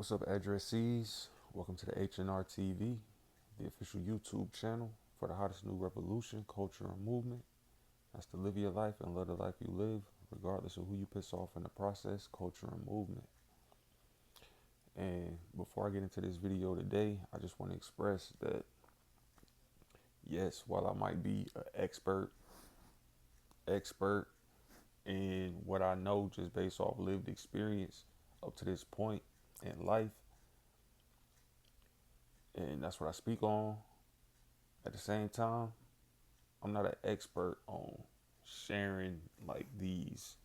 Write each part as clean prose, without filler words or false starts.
What's up, addressees? Welcome to the HNR TV, the official YouTube channel for the hottest new revolution, culture, and movement. That's to live your life and love the life you live, regardless of who you piss off in the process, culture, and movement. And before I get into this video today, I just want to express that yes, while I might be an expert in what I know just based off lived experience up to this point in life, and that's what I speak on. At the same time, I'm not an expert on sharing like these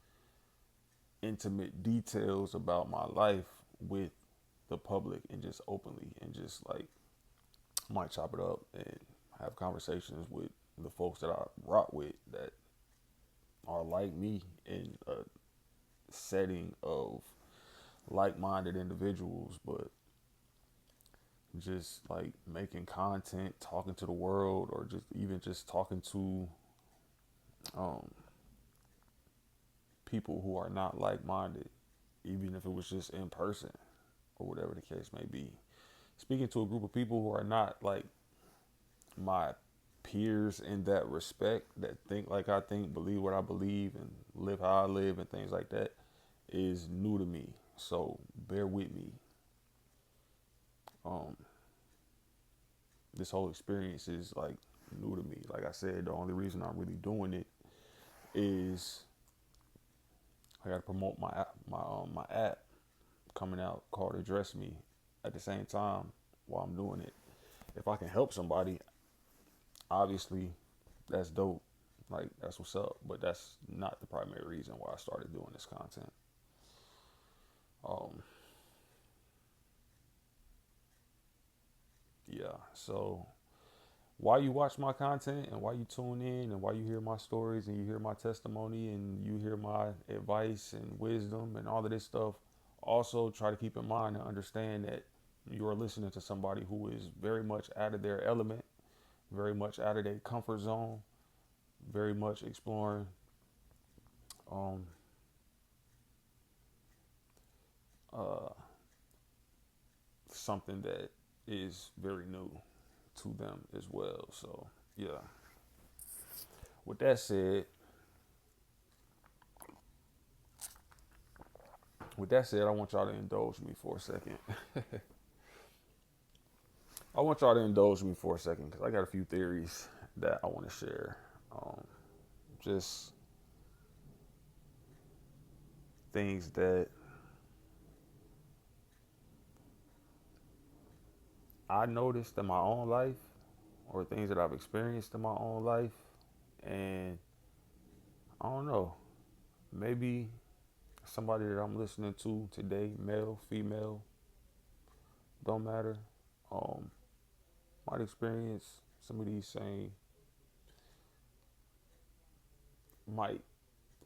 intimate details about my life with the public and just openly and just like I might chop it up and have conversations with the folks that I rock with that are like me in a setting of like-minded individuals, but just like making content, talking to the world, or just even just talking to um, people who are not like-minded, even if it was just in person or whatever the case may be. Speaking to a group of people who are not like my peers in that respect, that think like I think, believe what I believe, and live how I live, and things like that, is new to me. So bear with me. Um, this whole experience is like new to me. Like I said, the only reason I'm really doing it is I got to promote my app coming out called Address Me at the same time while I'm doing it. If I can help somebody, obviously that's dope. Like that's what's up. But that's not the primary reason why I started doing this content. Um, yeah. So why you watch my content and why you tune in and why you hear my stories and you hear my testimony and you hear my advice and wisdom and all of this stuff, also try to keep in mind and understand that you are listening to somebody who is very much out of their element, very much out of their comfort zone, very much exploring um, uh, something that is very new to them as well. So, yeah. With that said, I want y'all to indulge me for a second. I want y'all to indulge me for a second because I got a few theories that I want to share. Just things that I noticed in my own life or things that I've experienced in my own life. And I don't know, maybe somebody that I'm listening to today, male, female, don't matter, um, might experience some of these same, might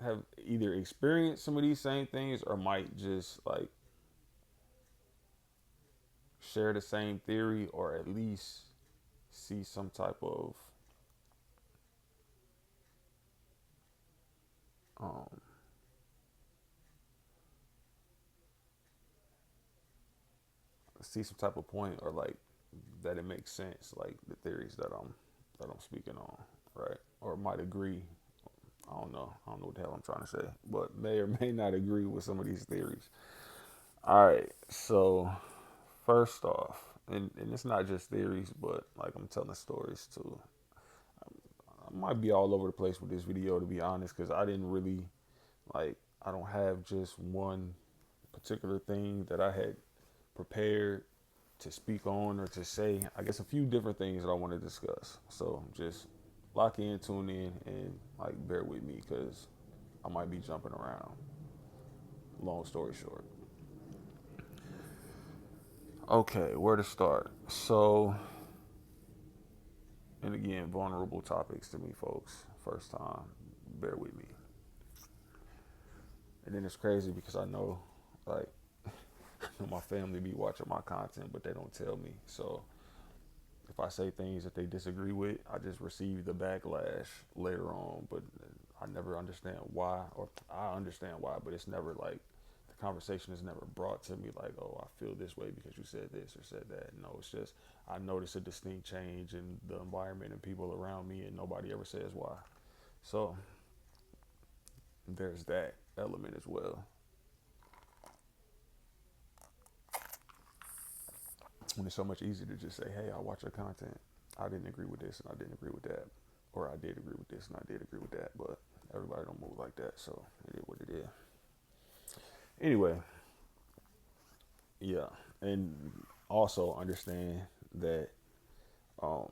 have either experienced some of these same things or might just like share the same theory or at least see some type of um, point or like that it makes sense, like the theories that I'm speaking on, right? Or might agree. I don't know what the hell I'm trying to say, but may or may not agree with some of these theories. All right, so first off, and it's not just theories, but like I'm telling stories too. I might be all over the place with this video to be honest, because I didn't really like. I don't have just one particular thing that I had prepared to speak on or to say. I guess a few different things that I want to discuss. So just lock in, tune in, and like bear with me because I might be jumping around. Long story short. Okay, where to start? So, and again, vulnerable topics to me, folks. First time, bear with me. And then it's crazy because I know, like, my family be watching my content, but they don't tell me. So if I say things that they disagree with, I just receive the backlash later on. But I never understand why, or I understand why, but it's never like the conversation is never brought to me like, oh, I feel this way because you said this or said that. No, it's just I notice a distinct change in the environment and people around me, and nobody ever says why. So there's that element as well. When it's so much easier to just say, hey, I watch your content. I didn't agree with this and I didn't agree with that. Or I did agree with this and I did agree with that. But everybody don't move like that. So it is what it is. Anyway, yeah. And also understand that um,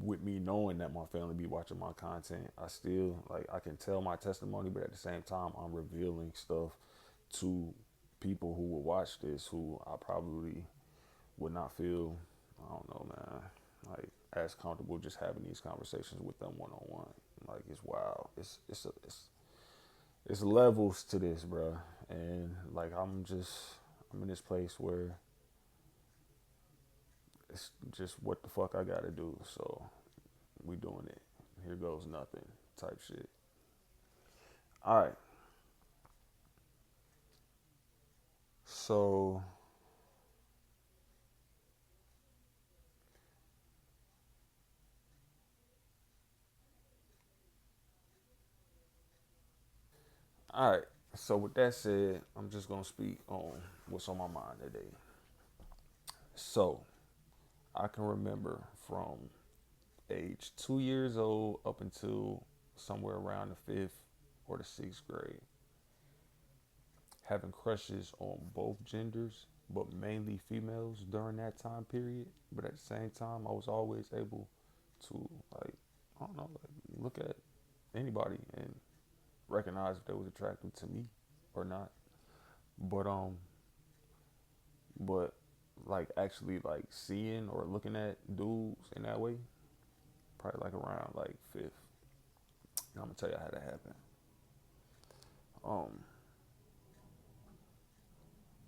with me knowing that my family be watching my content, I still like I can tell my testimony, but at the same time I'm revealing stuff to people who will watch this who I probably would not feel, I don't know, man, like as comfortable just having these conversations with them one on one. Like it's wild. It's levels to this, bro. And like I'm in this place where it's just what the fuck I gotta do. So we doing it. Here goes nothing type shit. All right. So all right. So with that said, I'm just gonna speak on what's on my mind today. So I can remember from age 2 years old up until somewhere around the fifth or the sixth grade, having crushes on both genders, but mainly females during that time period. But at the same time, I was always able to like, I don't know, like look at anybody and recognize if they was attractive to me or not. But but like actually like seeing or looking at dudes in that way, probably like around like fifth. And I'm gonna tell you how that happened. Um,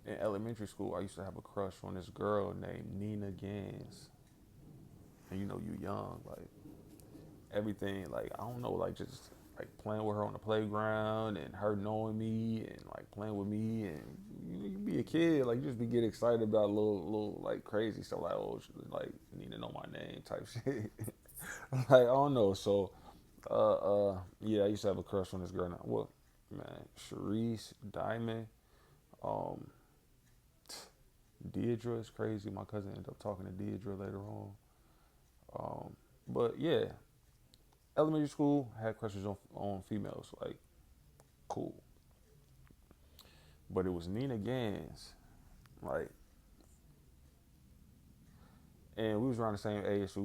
in elementary school, I used to have a crush on this girl named Nina Gans. And you know, you young, like everything, like I don't know, like just like playing with her on the playground and her knowing me and like playing with me and you be a kid, like you just be get excited about little like crazy stuff like oh like need to know my name type shit. Like I don't know. So yeah, I used to have a crush on this girl. Now, what man, Sharice Diamond, um, Deidre is crazy. My cousin ended up talking to Deidre later on. But yeah, elementary school had crushes on females, like cool. But it was Nina Gans, like, and we was around the same age. So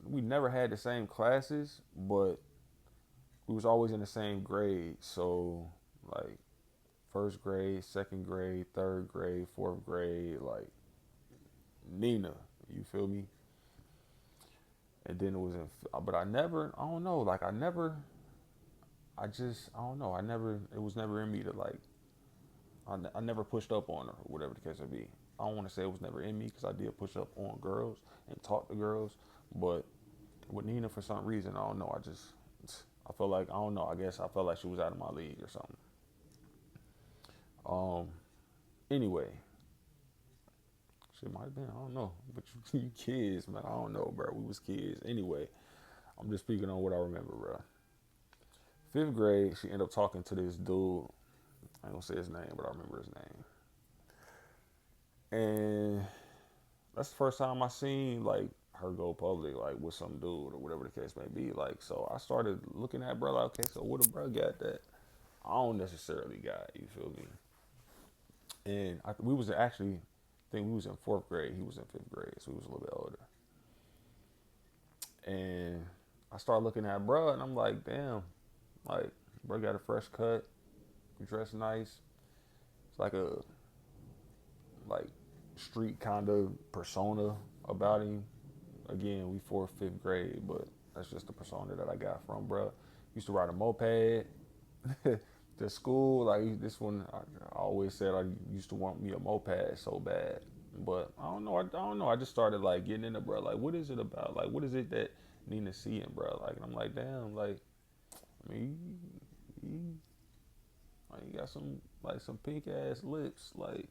we never had the same classes, but we was always in the same grade. So like first grade, second grade, third grade, fourth grade, like Nina, you feel me? And then it was but I don't know, like I don't know, it was never in me to like, I never pushed up on her or whatever the case may be. I don't want to say it was never in me because I did push up on girls and talk to girls, but with Nina for some reason, I don't know, I felt like, I don't know, I guess I felt like she was out of my league or something. Um, anyway, she might have been, I don't know, but you kids, man, I don't know, bro. We was kids. Anyway, I'm just speaking on what I remember, bro. Fifth grade, she ended up talking to this dude. I ain't gonna say his name, but I remember his name. And that's the first time I seen like her go public, like with some dude or whatever the case may be. Like, so I started looking at bro, like, okay, so what a bro got that I don't necessarily got? You feel me? And we was actually, I think we was in fourth grade. He was in fifth grade, so he was a little bit older. And I started looking at bro, and I'm like, damn, like bro got a fresh cut, dressed nice. It's like a like street kind of persona about him. Again, we fourth, fifth grade, but that's just the persona that I got from bro. Used to ride a moped to school. Like this one, I always said I used to want me a moped so bad, but I don't know. I don't know. I just started like getting into bro. Like, what is it about? Like, what is it that Nina's seeing, bro? Like, and I'm like, damn. Like, I mean, Like you got some pink ass lips, like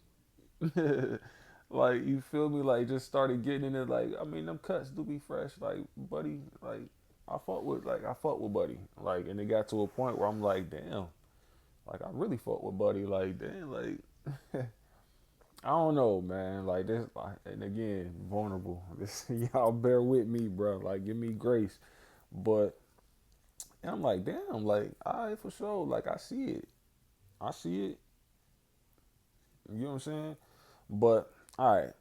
like you feel me? Like just started getting in it. Like I mean, them cuts do be fresh, like buddy. Like I fought with buddy. Like and it got to a point where I'm like, damn, like I really fought with buddy. Like damn, like I don't know, man. Like this, like, and again, vulnerable. This y'all bear with me, bro. Like give me grace, but I'm like, damn, like all right for sure. Like I see it. I see it. You know what I'm saying? But all right.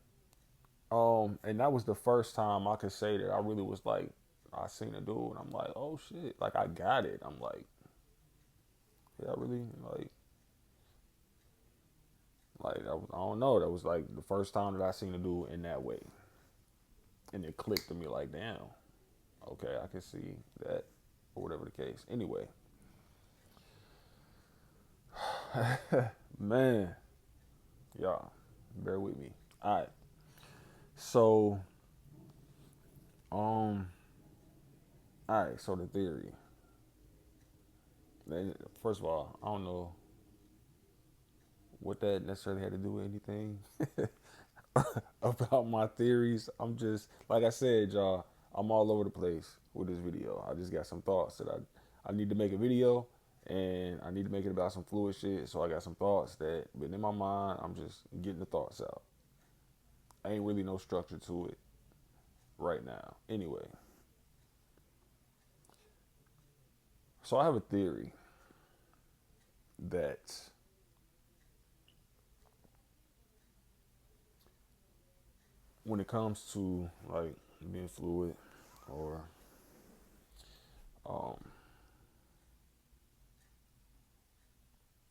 And that was the first time I could say that I really was like, I seen a dude, and I'm like, oh shit, like I got it. I'm like, yeah, I really like that was, I don't know. That was like the first time that I seen a dude in that way, and it clicked to me like, damn, okay, I can see that, or whatever the case. Anyway, man, y'all, bear with me. All right, so um, all right, so the theory. First of all, I don't know what that necessarily had to do with anything about my theories. I'm just like I said, y'all. I'm all over the place with this video. I just got some thoughts that I need to make a video, and I need to make it about some fluid shit. So I got some thoughts that been in my mind. I'm just getting the thoughts out. Ain't really no structure to it right now. Anyway, so I have a theory that when it comes to like being fluid or um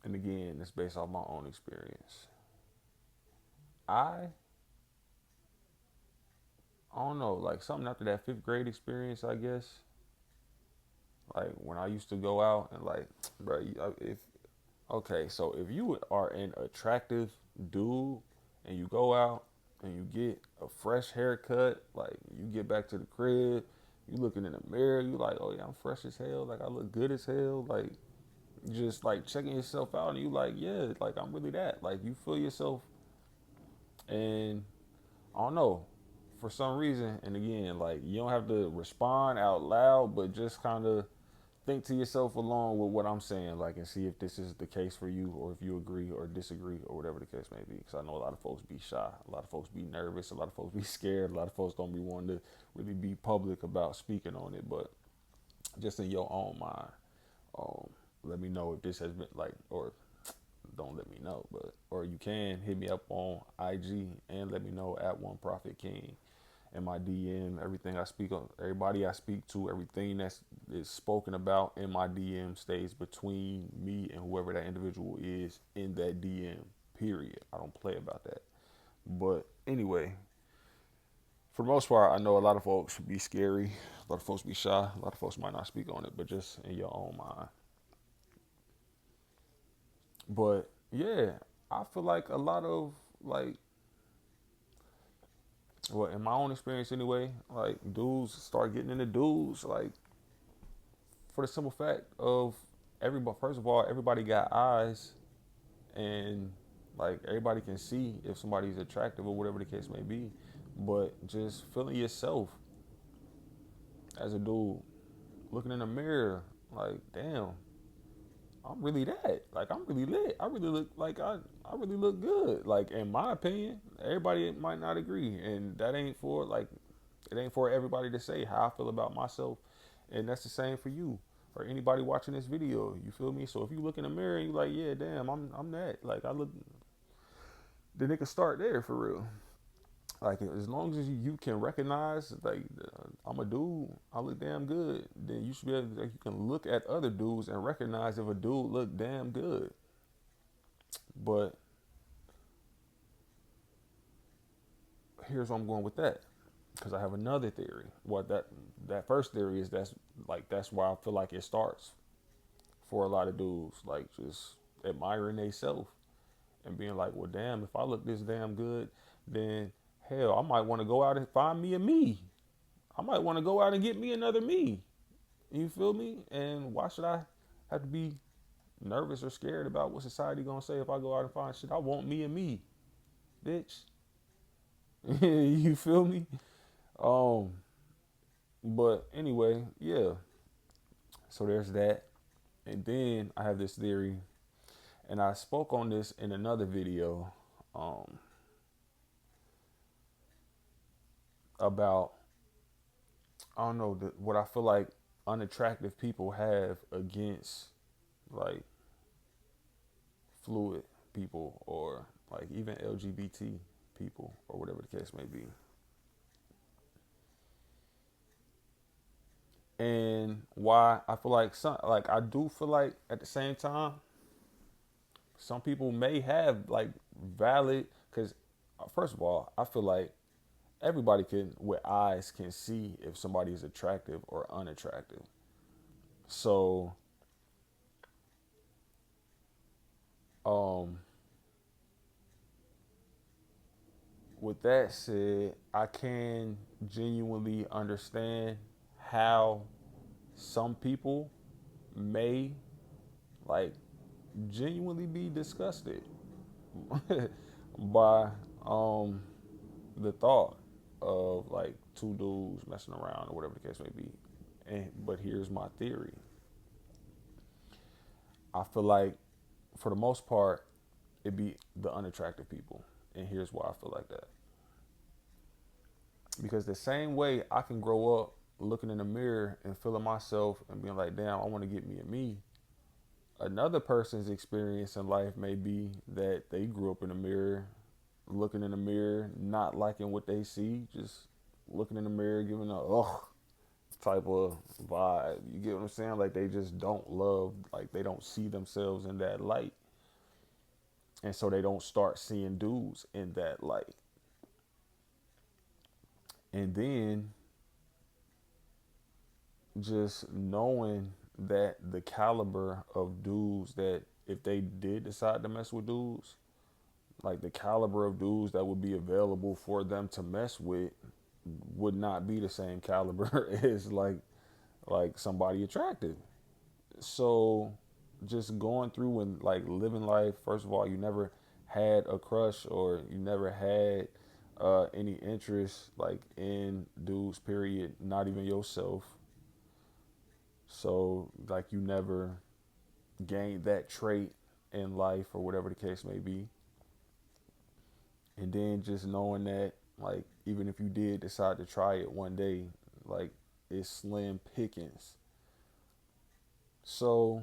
and again it's based off my own experience. I I don't know, like something after that fifth grade experience, I guess. Like when I used to go out and like, bro, if okay, so if you are an attractive dude and you go out and you get a fresh haircut, like you get back to the crib, you looking in the mirror, you like, oh yeah, I'm fresh as hell, like I look good as hell, like just like checking yourself out and you like, yeah, like I'm really that. Like you feel yourself and I don't know, for some reason, and again, like you don't have to respond out loud, but just kind of think to yourself along with what I'm saying, like, and see if this is the case for you, or if you agree or disagree, or whatever the case may be. Because I know a lot of folks be shy, a lot of folks be nervous, a lot of folks be scared, a lot of folks don't be wanting to really be public about speaking on it. But just in your own mind, um, let me know if this has been like, or don't let me know, but or you can hit me up on IG and let me know at One Prophet King in my DM. Everything I speak on, everybody I speak to, everything that's is spoken about in my DM stays between me and whoever that individual is in that DM. Period. I don't play about that. But anyway, for the most part, I know a lot of folks be scary, a lot of folks be shy, a lot of folks might not speak on it, but just in your own mind. But yeah, I feel like a lot of like, well, in my own experience anyway, like dudes start getting into dudes like for the simple fact of everybody. First of all, everybody got eyes, and like everybody can see if somebody's attractive or whatever the case may be. But just feeling yourself as a dude, looking in the mirror, like damn, I'm really that. Like I'm really lit. I really look like I really look good. Like in my opinion, everybody might not agree, and that ain't for like it ain't for everybody to say how I feel about myself, and that's the same for you or anybody watching this video. You feel me? So if you look in the mirror and you like, yeah, damn, I'm that. Like I look, then it can start there for real. Like as long as you can recognize like I'm a dude, I look damn good. Then you should be able to, like, you can look at other dudes and recognize if a dude look damn good. But here's where I'm going with that, because I have another theory. What that first theory is that's why I feel like it starts for a lot of dudes, like just admiring themselves and being like, well, damn, if I look this damn good, then hell, I might want to go out and find me a me. I might want to go out and get me another me. You feel me? And why should I have to be nervous or scared about what society gonna say if I go out and find shit. I want me and me, bitch. You feel me? Um, but anyway, yeah. So there's that. And then I have this theory, and I spoke on this in another video, um, about, I don't know, what I feel like unattractive people have against like fluid people, or like even LGBT people, or whatever the case may be. And why I feel like I do feel like at the same time, some people may have like valid, because first of all, I feel like everybody can with eyes can see if somebody is attractive or unattractive. So um with that said, I can genuinely understand how some people may like genuinely be disgusted by um the thought of like two dudes messing around or whatever the case may be. And but here's my theory. I feel like for the most part it be the unattractive people. And here's why I feel like that. Because the same way I can grow up looking in the mirror and feeling myself and being like, damn, I want to get me and me. Another person's experience in life may be that they grew up in the mirror, looking in the mirror, not liking what they see, just looking in the mirror, giving a ugh type of vibe. You get what I'm saying? Like they just don't love, like they don't see themselves in that light. And so they don't start seeing dudes in that light. And then just knowing that the caliber of dudes that if they did decide to mess with dudes, like the caliber of dudes that would be available for them to mess with would not be the same caliber as like somebody attractive. So just going through and like living life, first of all, you never had a crush or you never had any interest like in dudes, period, not even yourself. So like you never gained that trait in life or whatever the case may be. And then just knowing that like even if you did decide to try it one day, like it's slim pickings. So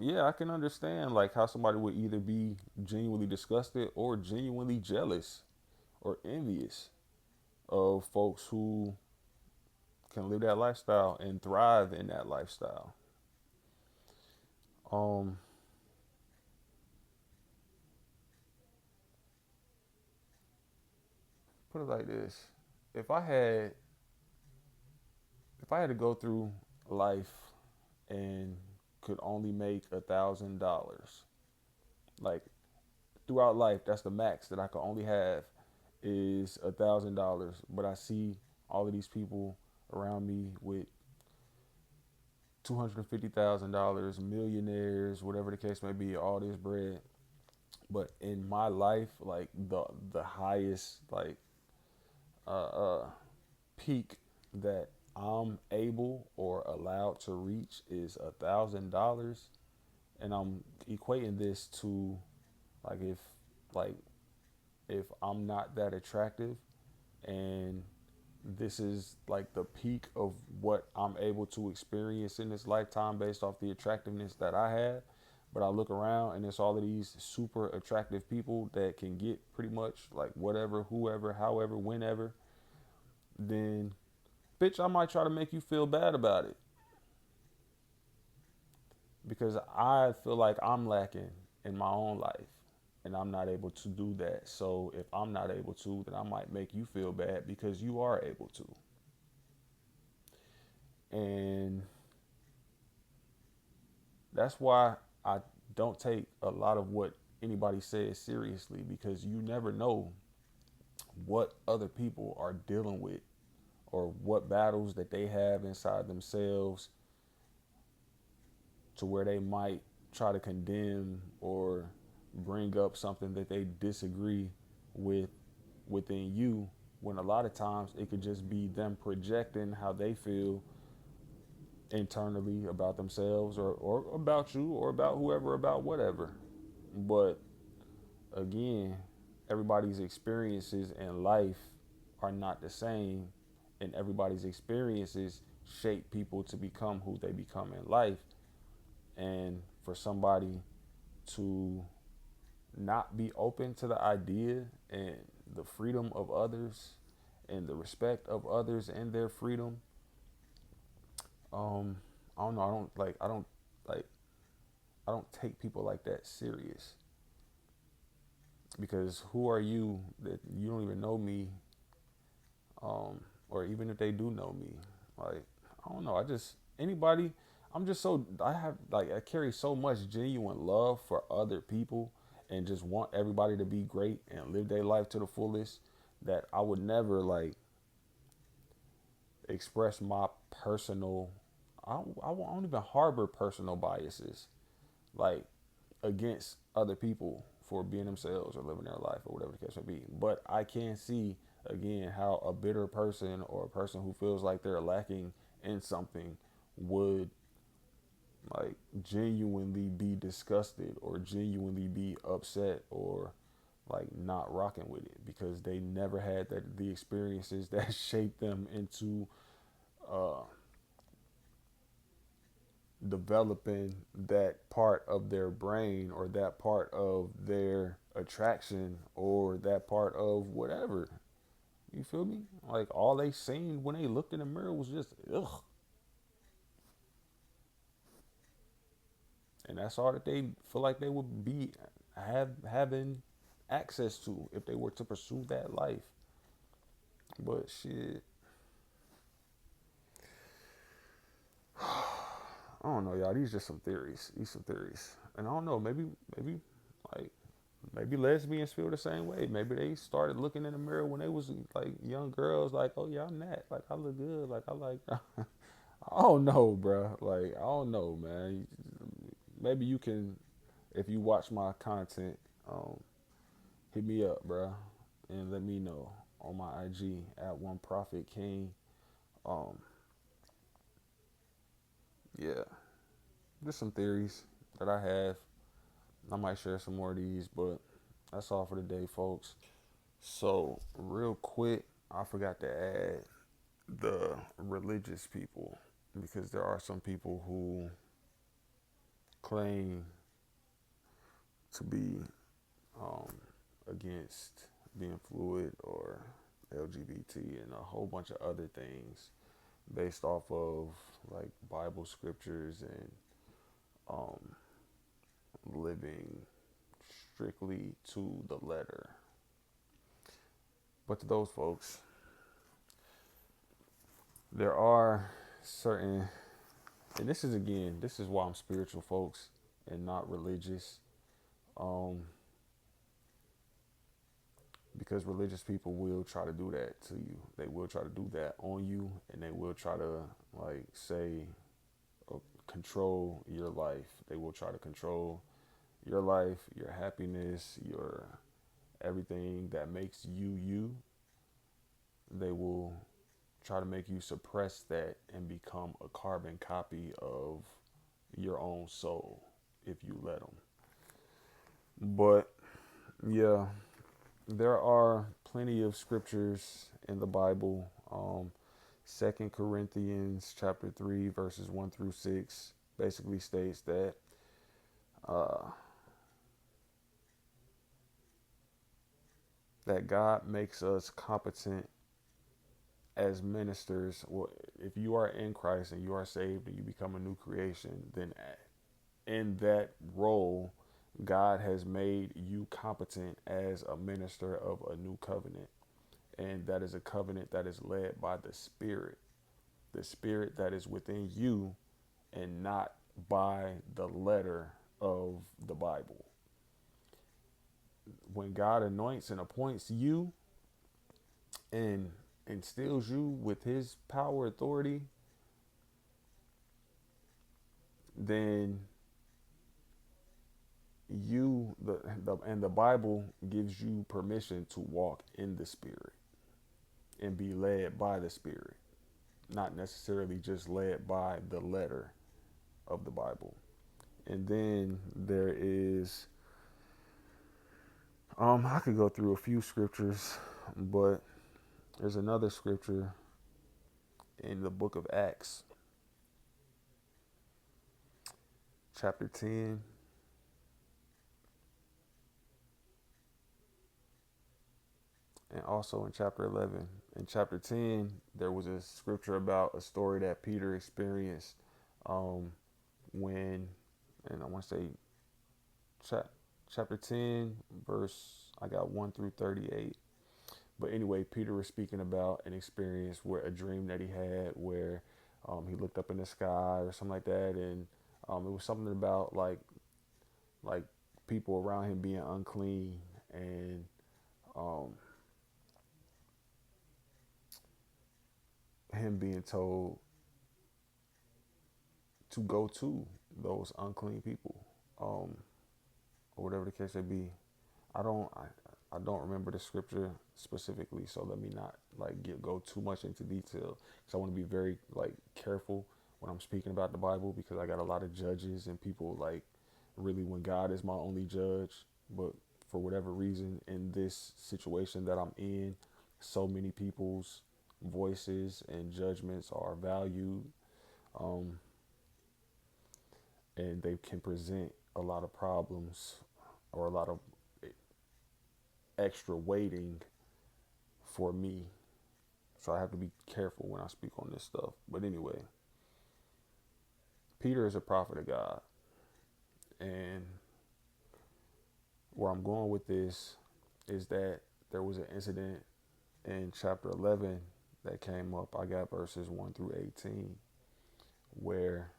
yeah, I can understand like how somebody would either be genuinely disgusted or genuinely jealous or envious of folks who can live that lifestyle and thrive in that lifestyle. Um, put it like this: if I had if I had to go through life and could only make $1,000, like throughout life, that's the max that I could only have is $1,000. But I see all of these people around me with $250,000, millionaires, whatever the case may be, all this bread. But in my life, like the highest like uh, uh peak that I'm able or allowed to reach is $1,000, and I'm equating this to like like if I'm not that attractive and this is like the peak of what I'm able to experience in this lifetime based off the attractiveness that I have. But I look around and it's all of these super attractive people that can get pretty much like whatever, whoever, however, whenever. Then, bitch, I might try to make you feel bad about it because I feel like I'm lacking in my own life and I'm not able to do that. So if I'm not able to, then I might make you feel bad because you are able to. And that's why I don't take a lot of what anybody says seriously, because you never know what other people are dealing with or what battles that they have inside themselves to where they might try to condemn or bring up something that they disagree with within you, when a lot of times it could just be them projecting how they feel internally about themselves, or about you, or about whoever, about whatever. But again, everybody's experiences in life are not the same, and everybody's experiences shape people to become who they become in life. And for somebody to not be open to the idea and the freedom of others and the respect of others and their freedom, um, I don't know. Like I don't take people like that serious, because who are you that you don't even know me, or even if they do know me, like I don't know. I just anybody. I'm just so I carry so much genuine love for other people, and just want everybody to be great and live their life to the fullest, that I would never like express my personal. I don't even harbor personal biases, like against other people for being themselves or living their life or whatever the case may be. But I can see again how a bitter person, or a person who feels like they're lacking in something, would like genuinely be disgusted or genuinely be upset, or like not rocking with it, because they never had the experiences that shaped them into uh, developing that part of their brain, or that part of their attraction, or that part of whatever. You feel me? Like all they seen when they looked in the mirror was just ugh. And that's all that they feel like they would be having access to if they were to pursue that life. But shit, I don't know, y'all. These just some theories. These some theories, and I don't know. Maybe like maybe lesbians feel the same way. Maybe they started looking in the mirror when they was like young girls, like, oh yeah, I'm that. Like I look good. Like I like. I don't know, bro. Like I don't know, man. Maybe you can, if you watch my content, hit me up, bro, and let me know on my IG at One Prophet King. Um, yeah, just some theories that I have. I might share some more of these, but that's all for today, folks. So, real quick, I forgot to add the religious people, because there are some people who claim to be um, against being fluid or LGBT and a whole bunch of other things based off of like Bible scriptures and um, living strictly to the letter. But to those folks, there are certain, and this is again, this is why I'm spiritual, folks, and not religious. Um, because religious people will try to do that to you. They will try to do that on you, and they will try to like say, control your life. They will try to control your life, your happiness, your everything that makes you you. They will try to make you suppress that and become a carbon copy of your own soul if you let them. But yeah, there are plenty of scriptures in the Bible. 2 Corinthians chapter 3 verses 1 through 6 basically states that uh, that God makes us competent as ministers. Well, if you are in Christ and you are saved and you become a new creation, then in that role, God has made you competent as a minister of a new covenant. And that is a covenant that is led by the Spirit that is within you, and not by the letter of the Bible. When God anoints and appoints you and instills you with his power, authority, then and the Bible gives you permission to walk in the Spirit and be led by the Spirit, not necessarily just led by the letter of the Bible. And then there is, I could go through a few scriptures, but there's another scripture in the book of Acts, chapter 10, and also in chapter 11. In chapter 10, there was a scripture about a story that Peter experienced um, when, and I want to say chap, chapter 10, verse, I got 1 through 38. But anyway, Peter was speaking about an experience where a dream that he had where he looked up in the sky or something like that, and it was something about like people around him being unclean, and um, him being told to go to those unclean people, um, or whatever the case may be. I don't remember the scripture specifically, so let me not go too much into detail because I want to be very careful when I'm speaking about the Bible, because I got a lot of judges and people really when God is my only judge. But for whatever reason, in this situation that I'm in, so many people's voices and judgments are valued, um, and they can present a lot of problems or a lot of extra waiting for me. So I have to be careful when I speak on this stuff. But anyway, Peter is a prophet of God. And where I'm going with this is that there was an incident in chapter 11 that came up. I got verses 1 through 18, where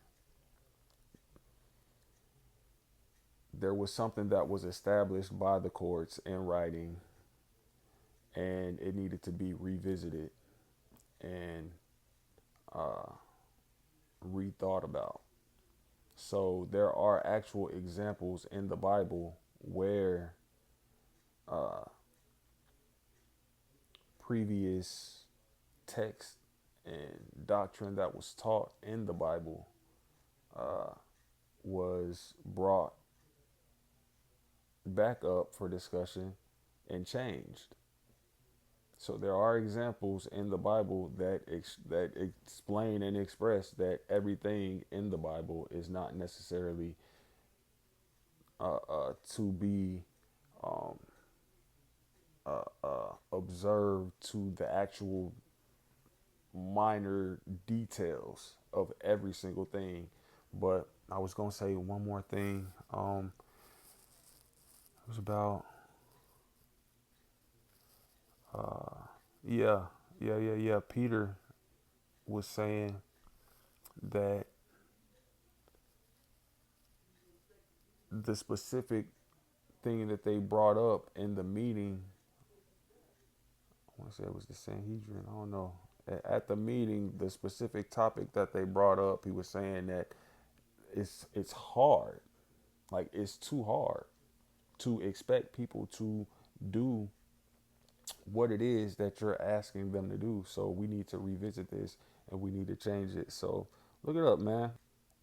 there was something that was established by the courts in writing, and it needed to be revisited and uh, rethought about. So there are actual examples in the Bible where uh, previous text and doctrine that was taught in the Bible uh, was brought back up for discussion and changed. So there are examples in the Bible that explain and express that everything in the Bible is not necessarily to be um, observed to the actual minor details of every single thing. But I was gonna say one more thing. It was about uh, yeah, yeah. Peter was saying that the specific thing that they brought up in the meeting, I want to say it was the Sanhedrin. I don't know. At the meeting, the specific topic that they brought up, he was saying that it's hard, like it's too hard to expect people to do what it is that you're asking them to do. So we need to revisit this and we need to change it. So look it up, man.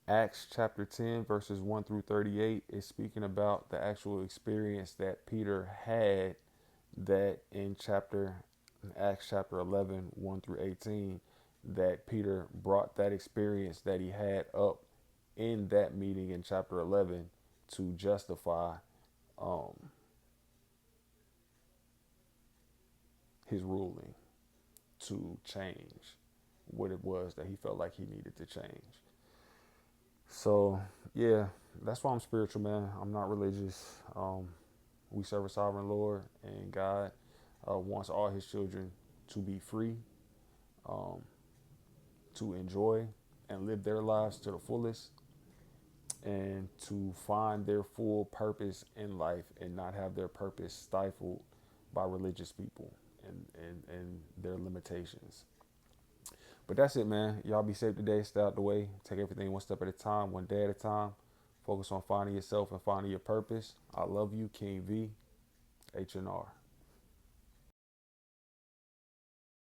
Acts chapter 10, verses 1 through 38 is speaking about the actual experience that Peter had, that in Acts chapter 11, 1 through 18, that Peter brought that experience that he had up in that meeting in chapter 11 to justify um, his ruling, to change what it was that he felt like he needed to change. So, yeah, that's why I'm spiritual, man. I'm not religious. We serve a sovereign Lord, and God wants all his children to be free, um, to enjoy and live their lives to the fullest, and to find their full purpose in life and not have their purpose stifled by religious people and their limitations. But that's it, man. Y'all be safe today. Stay out the way. Take everything one step at a time, one day at a time. Focus on finding yourself and finding your purpose. I love you, King V, H&R.